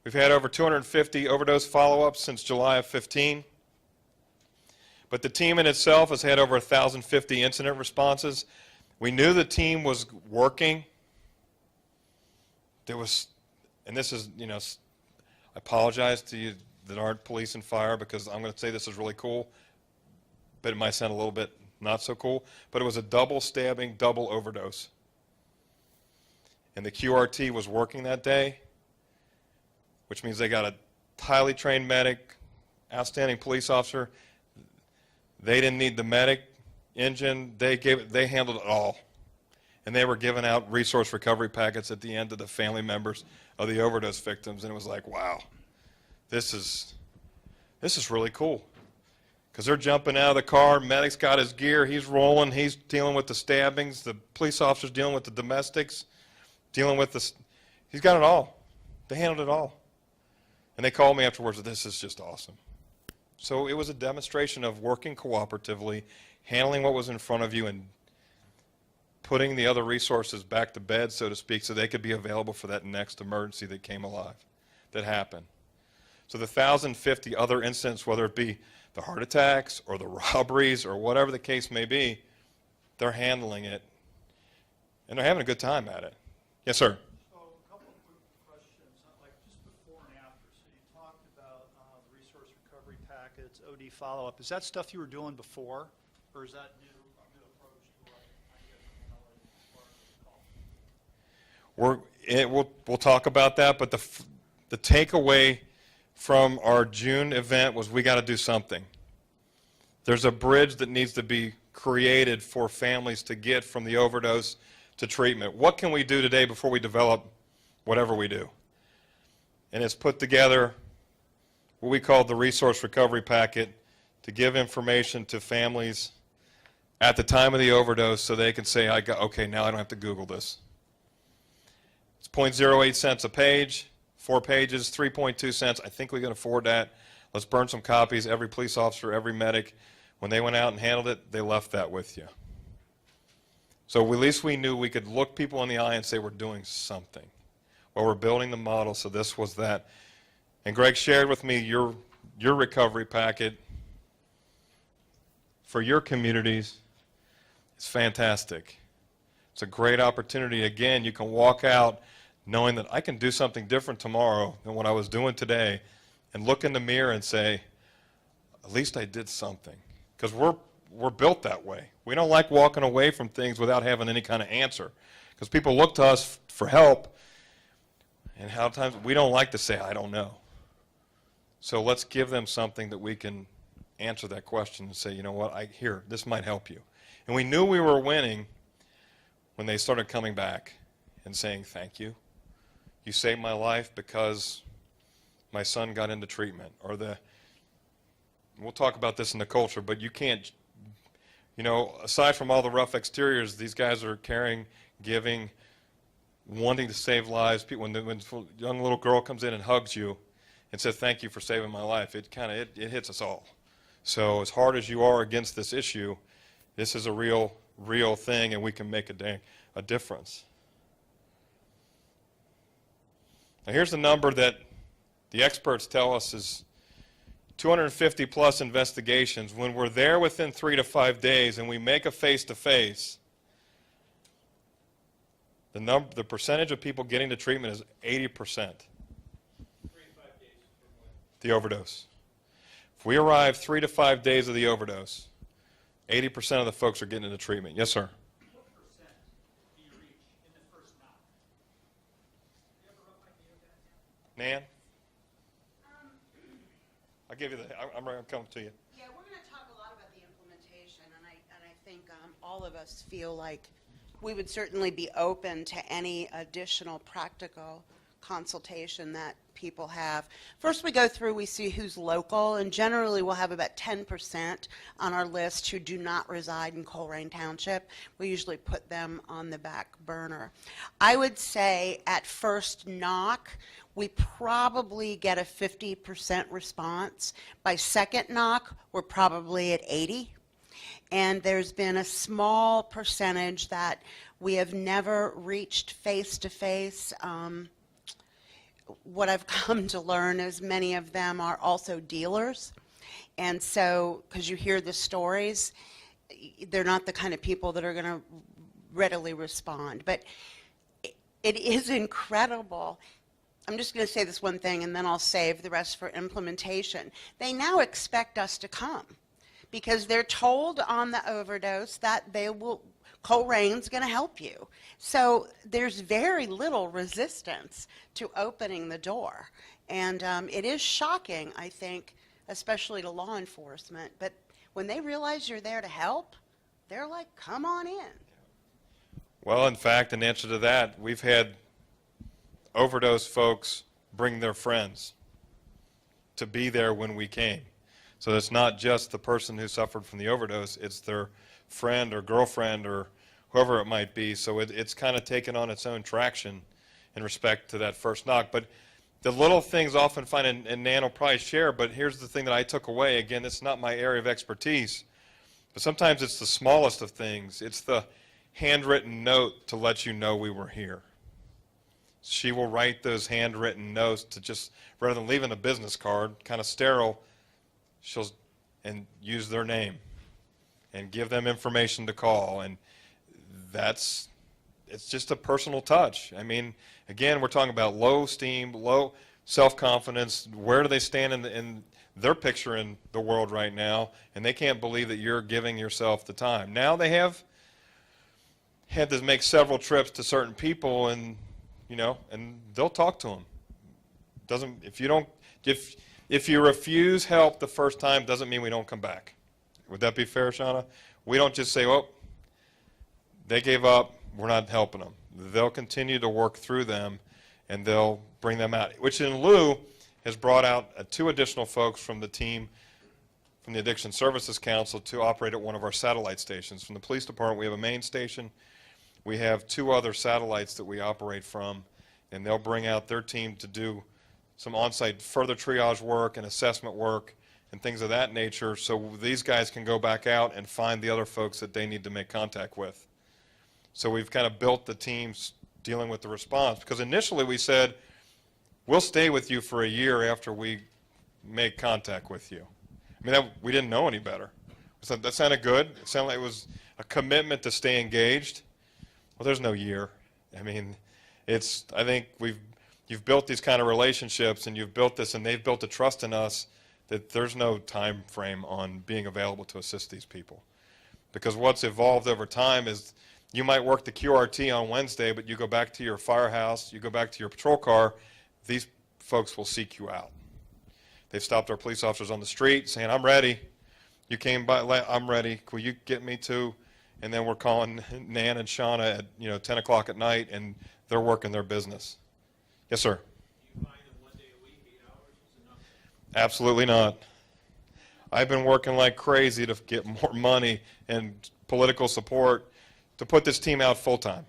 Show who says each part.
Speaker 1: We've had over 250 overdose follow-ups since July of 15. But the team in itself has had over 1,050 incident responses. We knew the team was working. There was, and this is, I apologize to you that aren't police and fire, because I'm going to say this is really cool, but it might sound a little bit not so cool. But it was a double stabbing, double overdose. And the QRT was working that day, which means they got a highly trained medic, outstanding police officer. They didn't need the medic engine. They handled it all. And they were giving out resource recovery packets at the end to the family members of the overdose victims. And it was like, wow, this is really cool. Because they're jumping out of the car, medic's got his gear, he's rolling, he's dealing with the stabbings, the police officer's dealing with the domestics, dealing with he's got it all. They handled it all. And they called me afterwards, this is just awesome. So it was a demonstration of working cooperatively, handling what was in front of you, and putting the other resources back to bed, so to speak, so they could be available for that next emergency that came alive, that happened. So the 1,050 other incidents, whether it be the heart attacks or the robberies or whatever the case may be, they're handling it, and they're having a good time at it. Yes, sir?
Speaker 2: So a couple of quick questions, like just before and after. So you talked about the resource recovery packets, OD follow-up. Is that stuff you were doing before, or is that new approach to what I guess Meloy?
Speaker 1: We'll talk about that, but the takeaway from our June event was we got to do something. There's a bridge that needs to be created for families to get from the overdose to treatment. What can we do today before we develop whatever we do? And it's put together what we call the resource recovery packet to give information to families at the time of the overdose so they can say, okay, now I don't have to Google this. It's 0.08 cents a page, 4 pages, 3.2 cents. I think we can afford that. Let's burn some copies. Every police officer, every medic, when they went out and handled it, they left that with you. So at least we knew we could look people in the eye and say we're doing something. Well, we're building the model, so this was that. And Greg shared with me your recovery packet for your communities. It's fantastic. It's a great opportunity. Again, you can walk out knowing that I can do something different tomorrow than what I was doing today, and look in the mirror and say, at least I did something. Because we're built that way. We don't like walking away from things without having any kind of answer. Because people look to us for help, and how times we don't like to say, I don't know. So let's give them something that we can answer that question and say, you know what, here, this might help you. And we knew we were winning when they started coming back and saying, thank you. You saved my life because my son got into treatment. Or we'll talk about this in the culture, but you can't, aside from all the rough exteriors, these guys are caring, giving, wanting to save lives. When a young little girl comes in and hugs you and says, thank you for saving my life, it hits us all. So as hard as you are against this issue, this is a real thing, and we can make a difference. Now here's the number that the experts tell us is 250 plus investigations. When we're there within 3 to 5 days and we make a face-to-face, the percentage of people getting to treatment is 80%. 3 to 5 days. The overdose. If we arrive 3 to 5 days of the overdose, 80% of the folks are getting into treatment. Yes, sir?
Speaker 2: What percent do you reach in the first knock? Do you have a rough idea of that,
Speaker 1: Nan? I'll give you I'm coming to you.
Speaker 3: Yeah, we're going to talk a lot about the implementation, and I think all of us feel like we would certainly be open to any additional practical consultation that people have. First we go through, we see who's local, and generally we'll have about 10% on our list who do not reside in Colerain Township. We usually put them on the back burner. I would say at first knock, we probably get a 50% response. By second knock, we're probably at 80. And there's been a small percentage that we have never reached face-to-face. what I've come to learn is many of them are also dealers. And so, because you hear the stories, they're not the kind of people that are going to readily respond. But it is incredible. I'm just going to say this one thing, and then I'll save the rest for implementation. They now expect us to come because they're told on the overdose that they will, Colerain's going to help you. So there's very little resistance to opening the door. And it is shocking, I think, especially to law enforcement. But when they realize you're there to help, they're like, come on in.
Speaker 1: Well, in fact, in answer to that, we've had overdose folks bring their friends to be there when we came. So it's not just the person who suffered from the overdose, it's their friend or girlfriend or whoever it might be. So it's kind of taken on its own traction in respect to that first knock. But the little things often find, and Nan will probably share, but here's the thing that I took away. Again, it's not my area of expertise, but sometimes it's the smallest of things. It's the handwritten note to let you know we were here. She will write those handwritten notes to just, rather than leaving a business card, kind of sterile, she'll and use their name and give them information to call. And it's just a personal touch. I mean, again, we're talking about low esteem, low self-confidence. Where do they stand in their picture in the world right now? And they can't believe that you're giving yourself the time. Now they have had to make several trips to certain people, and and they'll talk to them. If you refuse help the first time, doesn't mean we don't come back. Would that be fair, Shauna? We don't just say, well, they gave up, we're not helping them. They'll continue to work through them, and they'll bring them out, which in lieu has brought out 2 additional folks from the team from the Addiction Services Council to operate at one of our satellite stations. From the police department, we have a main station. We have 2 other satellites that we operate from, and they'll bring out their team to do some on-site further triage work and assessment work and things of that nature, so these guys can go back out and find the other folks that they need to make contact with. So we've kind of built the teams dealing with the response, because initially we said, we'll stay with you for a year after we make contact with you. I mean, we didn't know any better. So that sounded good. It sounded like it was a commitment to stay engaged. Well, there's no year. I mean, I think you've built these kind of relationships, and you've built this, and they've built a trust in us that there's no time frame on being available to assist these people. Because what's evolved over time is you might work the QRT on Wednesday, but you go back to your firehouse, you go back to your patrol car, these folks will seek you out. They've stopped our police officers on the street saying, I'm ready. You came by, I'm ready. Will you get me to? And then we're calling Nan and Shauna at 10 o'clock at night, and they're working their business. Yes, sir.
Speaker 4: Do you find that 1 day a week, 8 hours is enough?
Speaker 1: Absolutely not. I've been working like crazy to get more money and political support to put this team out full time.